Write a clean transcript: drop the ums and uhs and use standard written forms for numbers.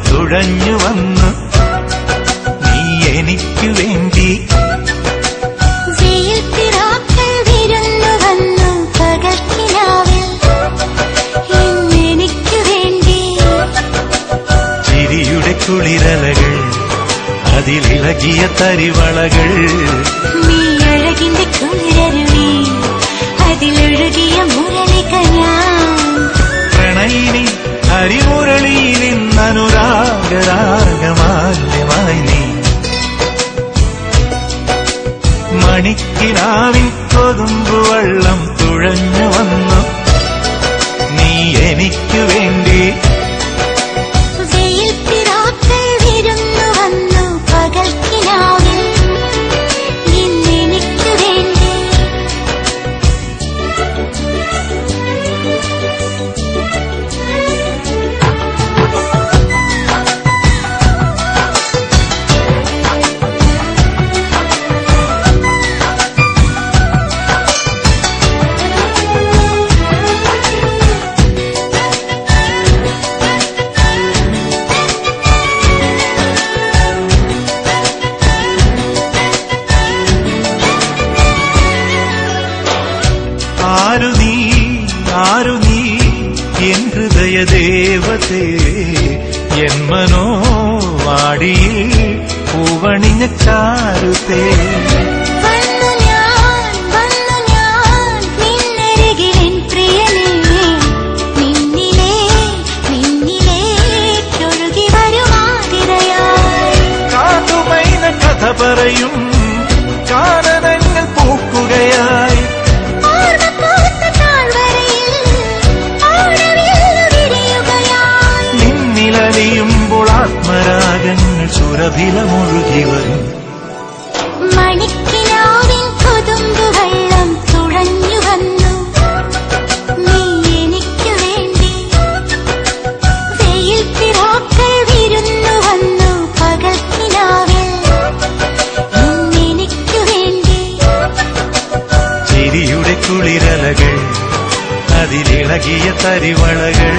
തുഴഞ്ഞു വന്നു നീ എനിക്കു വേണ്ടി. ചിരിയുടെ കുളിരലകൾ അതിലിളകിയ തരിവളകൾ നീ അഴകിന്റെ കുളിരരുവി അതിലൊഴുകിയ മുരളിക ഞാൻ. പ്രണയിനി ഹരിമുരളിയിൽ ഇന്നനുരാഗരാഗമാല്യമായി നീ. മണിക്കിനാവിൽ കൊതുമ്പുവെള്ളം തുഴഞ്ഞു വന്നു നീ എനിക്കു വേണ്ടി. ആരു നീ എൻ ഹൃദയദേവതേ എൻ മനോവാടിയിൽ പൂവണിഞ്ഞ ചാരുതേ. കാതുമൈന കഥ പറയും കാനനങ്ങൾ പൂക്കുകയായി. നിന്നിലലിയുമ്പോൾ ആത്മരാഗങ്ങൾ സുരഭിലമൊഴുകി വരും. മണിക്കിനാവിൻ കൊതുമ്പുവെള്ളം തുഴഞ്ഞു വന്നു നീ എനിക്കു വേണ്ടി. വെയിൽ പിറാക്കൾ വിരുന്നു വന്നു പകൽക്കിനാവിൽ എനിക്കു വേണ്ടി. ചിരിയുടെ കുളിരലകൾ അതിലിളകിയ തരിവളകൾ